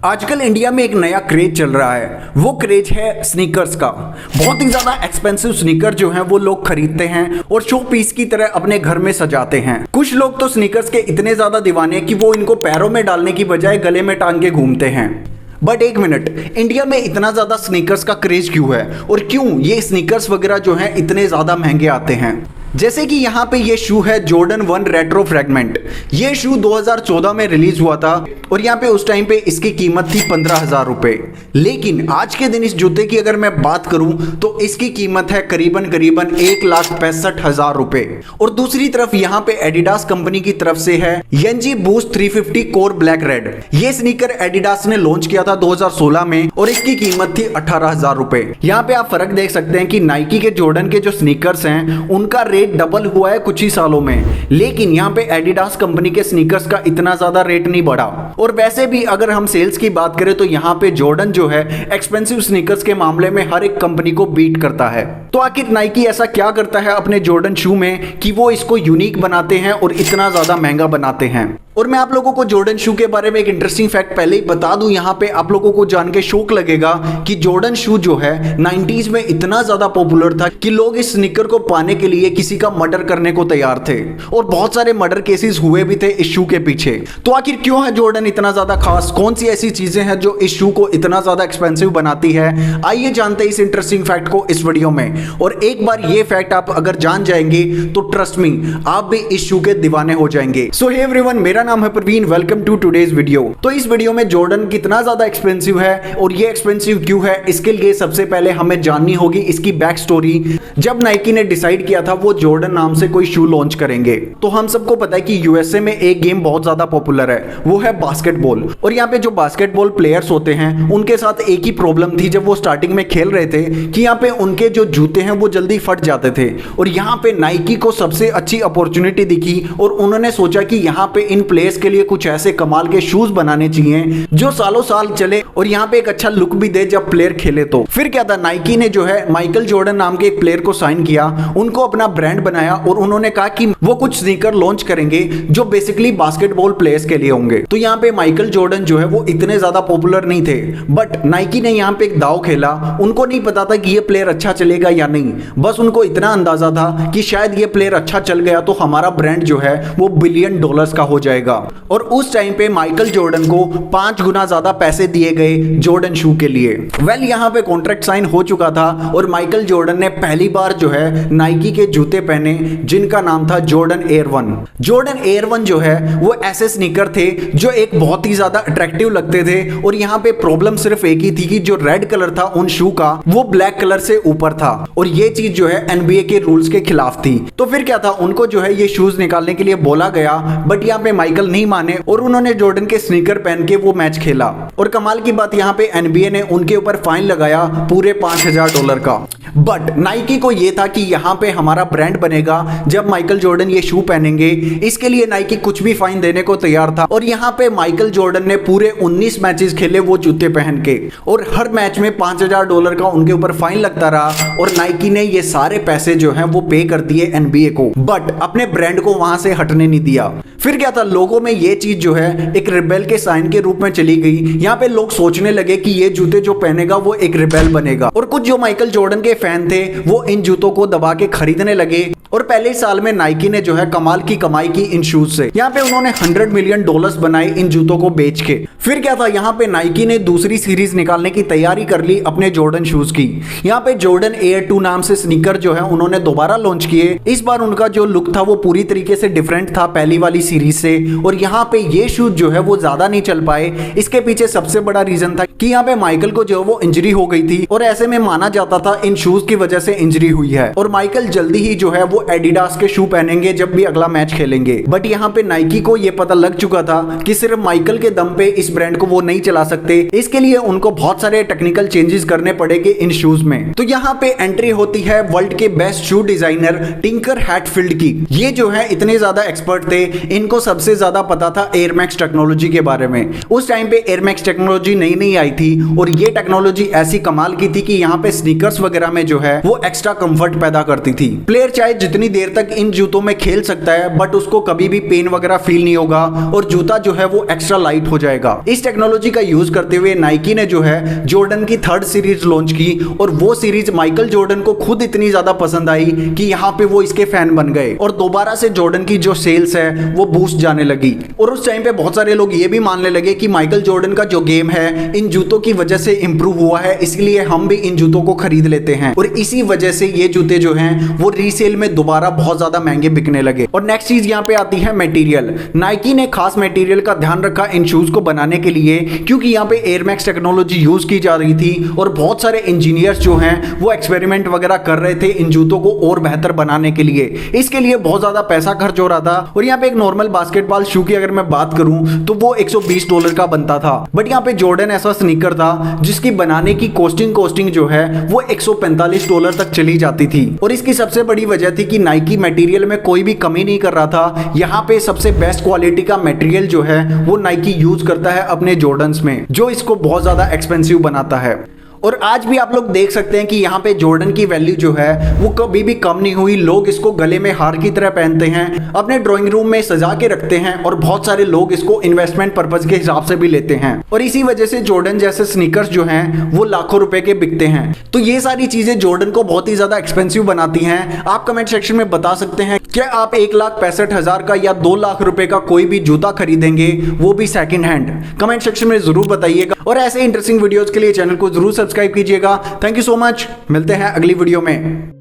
आजकल इंडिया में एक नया क्रेज चल रहा है। वो क्रेज है स्नीकर्स का। बहुत ही ज्यादा एक्सपेंसिव स्नीकर जो हैं वो लोग खरीदते हैं और शो पीस की तरह अपने घर में सजाते हैं। कुछ लोग तो स्नीकर्स के इतने ज्यादा दीवाने हैं कि वो इनको पैरों में डालने की बजाय गले में टांग के घूमते हैं। बट एक मिनट, इंडिया में इतना ज्यादा स्नीकर्स का क्रेज क्यों है और क्यों ये स्नीकर्स वगैरह जो हैं इतने ज्यादा महंगे आते हैं? जैसे कि यहाँ पे ये शू है जॉर्डन 1 रेट्रो फ्रैगमेंट। ये शू 2014 में रिलीज हुआ था और यहाँ पे उस टाइम पे इसकी कीमत थी 15,000 रुपए। लेकिन आज के दिन इस जूते की अगर मैं बात करूं तो इसकी कीमत है करीबन 1,65,000 रुपए। और दूसरी तरफ यहाँ पे एडिडास कंपनी की तरफ से है यंजी बूस्ट 350 कोर ब्लैक रेड। ये स्नीकर एडिडास ने लॉन्च किया था 2016 में और इसकी कीमत थी 18,000 रुपए। यहाँ पे आप फर्क देख सकते हैं कि नाइकी के जॉर्डन के जो स्नीकर्स हैं उनका रेट डबल हुआ है कुछ ही सालों में, लेकिन यहाँ पे एडिडास कंपनी के स्नीकर्स का इतना ज्यादा रेट नहीं बढ़ा। और वैसे भी अगर हम सेल्स की बात करें तो यहाँ पे जॉर्डन जो है एक्सपेंसिव स्नीकर्स के मामले में हर एक कंपनी को बीट करता है। तो आखिर नाइकी ऐसा क्या करता है अपने जॉर्डन शू में कि वो इसको यूनिक बनाते हैं और इतना ज्यादा महंगा बनाते हैं? और मैं आप लोगों को जॉर्डन शू के बारे में एक इंटरेस्टिंग फैक्ट पहले ही बता दूं, यहाँ पे आप लोगों को जान के शौक लगेगा कि जॉर्डन शू जो है 90s में इतना ज्यादा पॉपुलर था कि लोग इस स्नीकर को पाने के लिए किसी का मर्डर करने को तैयार थे और बहुत सारे मर्डर केसेस हुए भी थे इस शू के पीछे। तो आखिर क्यों है जॉर्डन इतना ज्यादा खास? कौन सी ऐसी चीजें हैं जो इस शू को इतना ज्यादा एक्सपेंसिव बनाती है? आइए जानते हैं इस इंटरेस्टिंग फैक्ट को इस वीडियो में। और एक बार ये फैक्ट आप अगर जान जाएंगे तो ट्रस्ट मी, आप भी इस शू के दीवाने हो जाएंगे। सो हे एवरीवन, मेरा नाम है Praveen, welcome to today's video. तो इस वीडियो में जॉर्डन कितना ज्यादा एक्सपेंसिव है और ये एक्सपेंसिव क्यों है, इसके लिए सबसे पहले हमें जाननी होगी इसकी बैक स्टोरी। जब नाइकी ने डिसाइड किया था वो जॉर्डन नाम से कोई शू लॉन्च करेंगे, तो हम सबको पता है कि यूएसए में एक गेम बहुत ज्यादा पॉपुलर है, वो है बास्केटबॉल। और यहाँ पे जो बास्केटबॉल प्लेयर्स होते हैं उनके साथ एक ही प्रॉब्लम थी जब वो स्टार्टिंग में खेल रहे थे कि यहाँ पे उनके जो जूते हैं वो जल्दी फट जाते थे। और यहाँ पे नाइकी को सबसे अच्छी अपॉर्चुनिटी दिखी और उन्होंने सोचा कि यहाँ पे इन प्लेयर्स के लिए कुछ ऐसे कमाल के शूज बनाने चाहिए जो सालों साल चले और यहाँ पे एक अच्छा लुक भी दे जब प्लेयर खेले। तो फिर क्या था, नाइकी ने जो है माइकल जॉर्डन नाम के एक प्लेयर को साइन किया, उनको अपना ब्रांड बनाया और उन्होंने कहा कि वो कुछ स्नीकर लॉन्च करेंगे जो बेसिकली बास्केटबॉल प्लेयर्स के लिए होंगे। तो यहाँ पे माइकल जॉर्डन जो है वो इतने ज्यादा पॉपुलर नहीं थे, बट नाइकी ने यहाँ पे एक दाव खेला। उनको नहीं पता था कि ये प्लेयर अच्छा चलेगा या नहीं, बस उनको इतना अंदाजा था कि शायद ये प्लेयर अच्छा चल गया तो हमारा ब्रांड जो है वो $1 बिलियन का हो जाएगा। और उस टाइम पे माइकल जॉर्डन को 5 गुना ज्यादा पैसे दिए गए जॉर्डन शू के लिए। वेल, यहाँ पे कॉन्ट्रैक्ट साइन हो चुका था और माइकल जॉर्डन ने पहली बार जो है नाइकी के जूते पहने जिनका नाम था जॉर्डन एयर 1। जॉर्डन एयर 1 जो है वो ऐसे स्नीकर थे जो एक बहुत ही ज्यादा अट्रैक्टिव लगते थे। और यहाँ पे प्रॉब्लम सिर्फ एक ही थी कि जो रेड कलर था उन शू का वो ब्लैक कलर से ऊपर था और ये चीज जो है एनबीए के रूल्स के खिलाफ थी। तो फिर क्या था, उनको जो है ये शूज निकालने के लिए बोला गया, बट यहाँ पे माइकल नहीं माने और उन्होंने जॉर्डन के स्नीकर पहन के वो मैच खेला। और कमाल की बात, यहाँ पे एनबीए ने उनके ऊपर फाइन लगाया पूरे $5,000 का। बट नाइकी को ये था कि यहाँ पे हमारा ब्रांड बनेगा जब माइकल जॉर्डन ये शू पहनेंगे। इसके लिए नाइकी कुछ भी फाइन देने को तैयार था और यहाँ पे माइकल जॉर्डन ने पूरे 19 मैचेस खेले वो जूते पहन के और हर मैच में $5,000 का उनके ऊपर फाइन लगता रहा। और नाइकी ने ये सारे पैसे जो हैं वो पे कर दिए एनबीए को, बट अपने ब्रांड को वहां से हटने नहीं दिया। फिर क्या था, लोगों में ये चीज जो है एक रिबेल के साइन के रूप में चली गई। यहाँ पे लोग सोचने लगे कि ये जूते जो पहनेगा वो एक रिबेल बनेगा। और कुछ जो माइकल जॉर्डन के फैन थे वो इन जूतों को दबा के खरीदने लगे। और पहले ही साल में नाइकी ने जो है कमाल की कमाई की इन शूज से। यहाँ पे उन्होंने $100 मिलियन बनाए इन जूतों को बेच के। फिर क्या था, यहाँ पे नाइकी ने दूसरी सीरीज निकालने की तैयारी कर ली अपने जॉर्डन शूज की। यहाँ पे जॉर्डन एयर 2 नाम से स्नीकर जो है उन्होंने दोबारा लॉन्च किए। इस बार उनका जो लुक था वो पूरी तरीके से डिफरेंट था पहली वाली सीरीज से। और यहाँ पे ये शूज जो है वो ज्यादा नहीं चल पाए। इसके पीछे सबसे बड़ा रीजन था कि यहाँ पे माइकल को जो है वो इंजरी हो गई थी और ऐसे में माना जाता था इन शूज की वजह से इंजरी हुई है। और माइकल जल्दी ही जो है वो एडिडास के शू पहनेंगे जब भी अगला मैच खेलेंगे। बट यहाँ पे नाइकी को ये पता लग चुका था कि सिर्फ माइकल के दम पे इस ब्रांड को वो नहीं चला सकते। इसके लिए उनको बहुत सारे टेक्निकल चेंजेस करने पड़ेंगे इन शूज में। तो यहाँ पे एंट्री होती है वर्ल्ड के बेस्ट शू डिजाइनर टिंकर हैटफील्ड की। ये जो है इतने ज्यादा एक्सपर्ट थे, इनको सबसे ज्यादा पता था एयर मैक्स टेक्नोलॉजी के बारे में। उस टाइम पे एयर मैक्स टेक्नोलॉजी नई नई आई थी और ये टेक्नोलॉजी ऐसी कमाल की थी कि यहाँ पे स्नीकर्स वगैरह में जो है वो एक्स्ट्रा कंफर्ट पैदा करती थी। प्लेयर चाहे जितनी देर तक इन जूतों में खेल सकता है बट उसको कभी भी पेन वगैरह फील नहीं होगा और जूता जो है वो एक्स्ट्रा लाइट हो जाएगा। इस टेक्नोलॉजी का यूज करते हुए नाइकी ने जो है जॉर्डन की 3rd सीरीज लॉन्च की और वो सीरीज माइकल जॉर्डन को खुद इतनी ज्यादा पसंद आई कि यहाँ पे वो इसके फैन बन गए और दोबारा से जॉर्डन की जो सेल्स है वो बूस्ट जाने लगी। और उस टाइम पे बहुत सारे लोग ये भी मानने लगे कि माइकल जॉर्डन का जो गेम है इन जूतों की वजह से इंप्रूव हुआ है, इसलिए हम भी इन जूतों को खरीद लेते हैं और इसी वजह से ये जूते जो हैं वो रीसेल में दोबारा बहुत ज्यादा महंगे बिकने लगे। और नेक्स्ट चीज यहाँ पे आती है मटेरियल। नाइकी ने खास मटेरियल का ध्यान रखा इन शूज को बनाने के लिए क्योंकि यहाँ पे एयर मैक्स टेक्नोलॉजी यूज की जा रही थी और बहुत सारे इंजीनियर्स जो हैं वो एक्सपेरिमेंट वगैरह कर रहे थे इन जूतों को और बेहतर बनाने के लिए। इसके लिए बहुत ज्यादा पैसा खर्च हो रहा था और यहाँ पे एक नॉर्मल बास्केटबॉल शू की अगर मैं बात करूं तो वो $120 का बनता था, बट यहाँ पे जॉर्डन ऐसा स्नीकर था जिसकी बनाने की कॉस्टिंग जो है वो $145 तक चली जाती थी। और इसकी सबसे बड़ी वजह थी कि नाइकी मटेरियल में कोई भी कमी नहीं कर रहा था। यहाँ पे सबसे बेस्ट क्वालिटी का मटेरियल जो है वो नाइकी यूज करता है अपने जॉर्डन्स में, जो इसको बहुत ज्यादा एक्सपेंसिव बनाता है। और आज भी आप लोग देख सकते हैं कि यहाँ पे जॉर्डन की वैल्यू जो है वो कभी भी कम नहीं हुई। लोग इसको गले में हार की तरह पहनते हैं, अपने ड्राइंग रूम में सजा के रखते हैं और बहुत सारे लोग इसको इन्वेस्टमेंट पर्पज के हिसाब से भी लेते हैं और इसी वजह से जॉर्डन जैसे स्नीकर्स जो हैं वो लाखों रुपए के बिकते हैं। तो ये सारी चीजें जॉर्डन को बहुत ही ज्यादा एक्सपेंसिव बनाती हैं। आप कमेंट सेक्शन में बता सकते हैं क्या आप 1,65,000 का या 2 लाख रुपए का कोई भी जूता खरीदेंगे, वो भी सेकंड हैंड? कमेंट सेक्शन में जरूर बताइएगा और ऐसे इंटरेस्टिंग वीडियोस के लिए चैनल को जरूर सब्सक्राइब कीजिएगा। थैंक यू सो मच, मिलते हैं अगली वीडियो में।